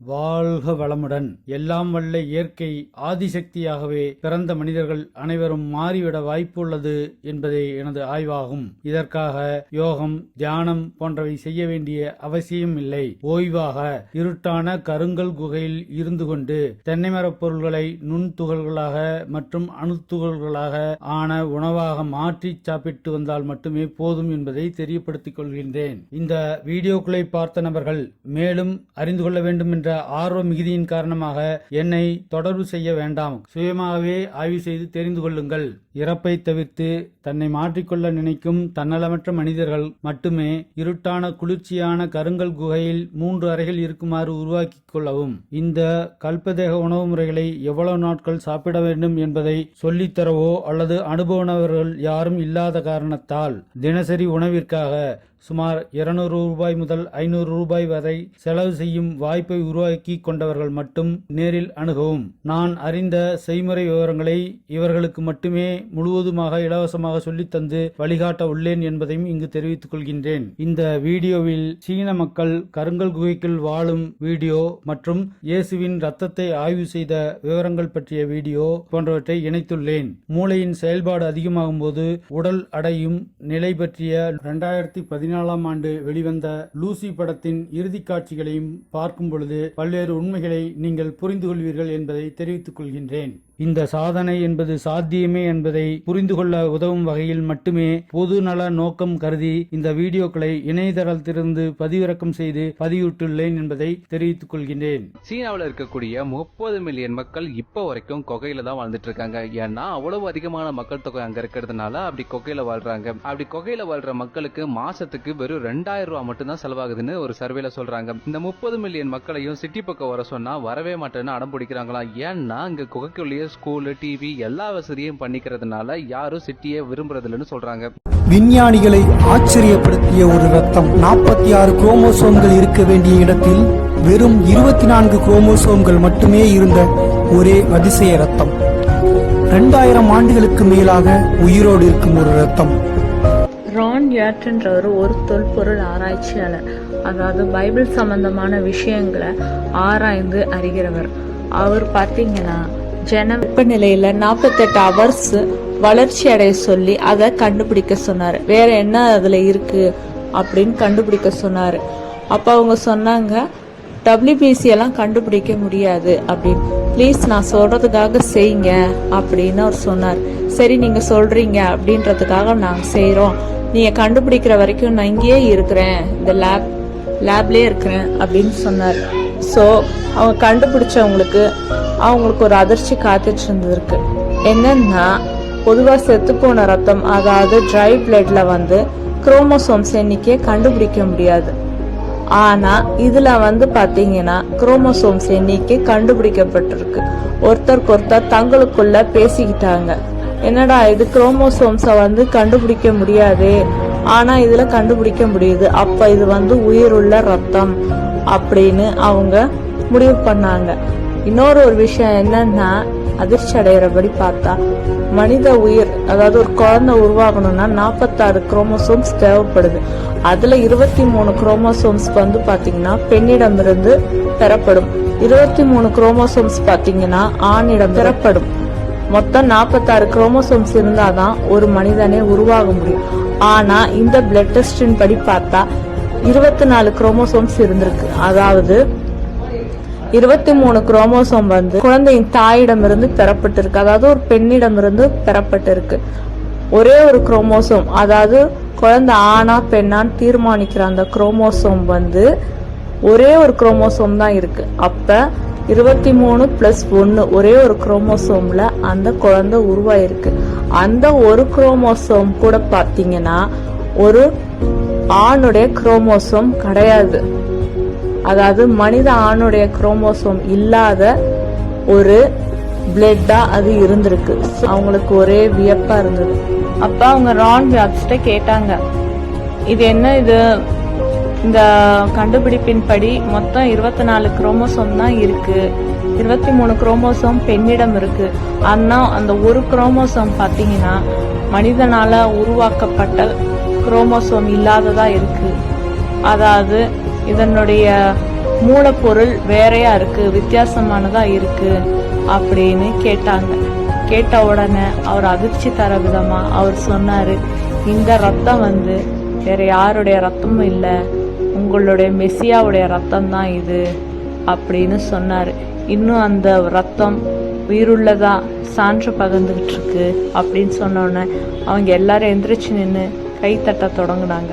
வாழ்க வளமுடன். எல்லாம் வல்ல இயற்கை ஆதிசக்தியாகவே பிறந்த மனிதர்கள் அனைவரும் மாறிவிட வாய்ப்புள்ளது என்பதே எனது ஆய்வாகும். இதற்காக யோகம், தியானம் போன்றவை செய்ய வேண்டிய அவசியம் இல்லை. ஓய்வாக இருட்டான கருங்கல் குகையில் இருந்து கொண்டு தென்னை மரப் பொருள்களை நுண்துகள்களாக மற்றும் அணுத்துகள்களாக ஆன உணவாக மாற்றி சாப்பிட்டு வந்தால் மட்டுமே போதும் என்பதை தெரியப்படுத்திக் கொள்கின்றேன். இந்த வீடியோக்களை பார்த்த நபர்கள் மேலும் அறிந்து கொள்ள வேண்டும் என்ற ஆர்வ மிகுதியின் காரணமாக என்னை தொடர்பு செய்ய வேண்டாம். சுயமாகவே ஆய்வு செய்து தெரிந்து கொள்ளுங்கள். இறப்பை தவிர்த்து தன்னை மாற்றிக்கொள்ள நினைக்கும் தன்னலமற்ற மனிதர்கள் மட்டுமே இருட்டான குளிர்ச்சியான கருங்கல் குகையில் 3 அறைகள் இருக்குமாறு உருவாக்கிக் கொள்ளவும். இந்த கல்பதேக உணவு முறைகளை எவ்வளவு நாட்கள் சாப்பிட வேண்டும் என்பதை சொல்லித்தரவோ அல்லது அனுபவனவர்கள் யாரும் இல்லாத காரணத்தால் தினசரி உணவிற்காக சுமார் 200 ரூபாய் முதல் 500 ரூபாய் வரை செலவு செய்யும் வாய்ப்பை உருவாக்கி கொண்டவர்கள் மட்டும் நேரில் அணுகவும். நான் அறிந்த செய்முறை விவரங்களை இவர்களுக்கு மட்டுமே முழுவதுமாக இலவசமாக சொல்லித்தந்து வழிகாட்ட உள்ளேன் என்பதையும் இங்கு தெரிவித்துக் கொள்கின்றேன். இந்த வீடியோவில் சீன மக்கள் கருங்கல் குகைக்குள் வாழும் வீடியோ மற்றும் இயேசுவின் ரத்தத்தை ஆய்வு செய்த விவரங்கள் பற்றிய வீடியோ போன்றவற்றை இணைத்துள்ளேன். மூளையின் செயல்பாடு அதிகமாகும் போது உடல் அடையும் நிலை பற்றிய 2014 ஆண்டு வெளிவந்த லூசி படத்தின் இறுதி காட்சிகளையும் பார்க்கும் பொழுது பல்வேறு உண்மைகளை நீங்கள் புரிந்து கொள்வீர்கள் என்பதை தெரிவித்துக் கொள்கின்றேன். இந்த சாதனை என்பது சாத்தியமே என்பதை புரிந்து கொள்ள உதவும் வகையில் மட்டுமே பொது நல நோக்கம் கருதி இந்த வீடியோக்களை இணையதளத்திலிருந்து பதிவிறக்கம் செய்து பதிவிட்டுள்ளேன் என்பதை தெரிவித்துக் கொள்கின்றேன். சீனாவில் இருக்கக்கூடிய 30 மில்லியன் மக்கள் இப்போ வரைக்கும் கொகையில தான் வாழ்ந்துட்டு இருக்காங்க. ஏன்னா அவ்வளவு அதிகமான மக்கள் தொகை அங்க இருக்கிறதுனால அப்படி கொகையில வாழ்றாங்க. அப்படி கொகையில வாழ்ற மக்களுக்கு மாசத்துக்கு வெறும் 2000 ரூபாய் மட்டும்தான் செலவாகுதுன்னு ஒரு சர்வேல சொல்றாங்க. இந்த 30 மில்லியன் மக்களையும் சிட்டி பக்கம் வர சொன்னா வரவே மாட்டேன்னு அடம் பிடிக்கிறாங்களா. ஏன்னா இங்க குகைக்குள்ளேயே ஸ்கூல், டிவி எல்லா வசதியும் பண்ணிக்கிறதுனால யாரும் சிட்டியே விரும்புறது இல்லைன்னு சொல்றாங்க. விஞ்ஞானிகளை ஆச்சரியப்படுத்திய ஒரு ரத்தம். 46 குரோமோசோம்கள் இருக்க வேண்டிய இடத்தில் வெறும் 24 குரோமோசோம்கள் மட்டுமே இருந்த ஒரே அதிசய ரத்தம். 2000 ஆண்டுகளுக்கு மேலாக உயிரோடு இருக்கும் ஒரு ரத்தம். ரான் யாட்ன்றவர் ஒரு தொல்பொருள் ஆராய்ச்சியாளர். அதாவது பைபிள் சம்பந்தமான விஷயங்களை ஆராய்ந்து அறிகிறவர். அவர் பார்த்தீங்கன்னா வெப்பநிலையில 48 ஹவர்ஸ் வளர்ச்சி அடைய சொல்லி அதை கண்டுபிடிக்க சொன்னாரு. வேற என்ன அதுல இருக்கு அப்படின்னு கண்டுபிடிக்க சொன்னாரு. அப்ப அவங்க சொன்னாங்க, WBC எல்லாம் கண்டுபிடிக்க முடியாது அப்படின்னு. ப்ளீஸ் நான் சொல்றதுக்காக செய்யுங்க அப்படின்னு அவர் சொன்னார். சரி நீங்க சொல்றீங்க அப்படின்றதுக்காக நாங்க செய்யறோம். நீங்க கண்டுபிடிக்கிற வரைக்கும் நான் இங்கேயே இருக்கிறேன், இந்த லேப்லயே இருக்கிறேன் அப்படின்னு சொன்னார். ஸோ அவங்க கண்டுபிடிச்சவங்களுக்கு ஒரு அதிர்ச்சி காத்துட்டு இருந்திருக்கு. என்னன்னா பொதுவா செத்து போன ரத்தம், அதாவது ட்ரை பிளட்ல குரோமோசோம்ஸ் எண்ணிக்கையை கண்டுபிடிக்க முடியாது. ஆனா இதுல பாத்தீங்கன்னா குரோமோசோம்ஸ் எண்ணிக்கை கண்டுபிடிக்கப்பட்டிருக்கு. ஒருத்தருக்கு தங்களுக்குள்ள பேசிக்கிட்டாங்க, என்னடா இது குரோமோசோம்ஸ கண்டுபிடிக்க முடியாது, ஆனா இதுல கண்டுபிடிக்க முடியுது, அப்ப இது உயிருள்ள ரத்தம் அப்படின்னு அவங்க முடிவு பண்ணாங்க. இன்னொரு விஷயம் என்னன்னா, அதிர்ச்சி அடைகிறபடி பார்த்தா மனித உயிர், அதாவது ஒரு குழந்தை உருவாகணும்னா 46 குரோமோசோம்ஸ் தேவைப்படுது. அதுல 23 குரோமோசோம்ஸ் பாத்தீங்கன்னா பெண்ணிடமிருந்து பெறப்படும், 23 குரோமோசோம்ஸ் பாத்தீங்கன்னா ஆணிடம் பெறப்படும். மொத்தம் 46 குரோமோசோம்ஸ் இருந்தாதான் ஒரு மனிதனே உருவாக முடியும். ஆனா இந்த பிளட் டெஸ்டின் படி பார்த்தா 24 குரோமோசோம்ஸ் இருந்திருக்கு. அதாவது 23 குரோமோசோம் குழந்தையின் தாயிடமிருந்து பெறப்பட்டிருக்கு, அதாவது ஒரு பெண்ணிடமிருந்து பெறப்பட்டிருக்கு. ஒரே ஒரு குரோமோசோம், அதாவது குழந்தை ஆணா பெண்ணான்னு தீர்மானிக்கிற அந்த குரோமோசோம் ஒரே ஒரு குரோமோசோம் தான் இருக்கு. அப்ப 23 + 1 ஒரே ஒரு குரோமோசோம்ல அந்த குழந்தை உருவாயிருக்கு. அந்த ஒரு குரோமோசோம் கூட பாத்தீங்கன்னா ஒரு ஆணுடைய குரோமோசோம் கிடையாது. அதாவது மனித ஆணுடைய குரோமோசோம் இல்லாத ஒரு பிளட்டா அது இருந்திருக்கு. அவங்களுக்கு ஒரே வியப்பா இருந்தது. அப்ப அவங்க ரான் ஜாப்ஸ்ட கேட்டாங்க, இது என்ன இது, இந்த கண்டுபிடிப்பின் படி மொத்தம் 24 குரோமோசோம் தான் இருக்கு, 23 குரோமோசோம் பெண்ணிடம் இருக்கு. ஆனா அந்த ஒரு குரோமோசோம் பாத்தீங்கன்னா மனிதனால உருவாக்கப்பட்ட குரோமோசோம் இல்லாததா இருக்கு. அதாவது இதனுடைய மூலப்பொருள் வேறையா இருக்கு, வித்தியாசமானதா இருக்கு அப்படின்னு கேட்டாங்க. கேட்ட உடனே அவர் அதிர்ச்சி தர விதமா அவர் சொன்னாரு, இந்த ரத்தம் வேற யாருடைய ரத்தமும் இல்லை, உங்களுடைய மெசியாவுடைய ரத்தம் தான் இது அப்படின்னு சொன்னாரு. இன்னும் அந்த ரத்தம் உயிருள்ளதா சான்று பகிர்ந்துகிட்டு இருக்கு அப்படின்னு சொன்னோன்னே அவங்க எல்லாரும் எந்திரிச்சு நின்று கை தட்ட தொடங்கினாங்க.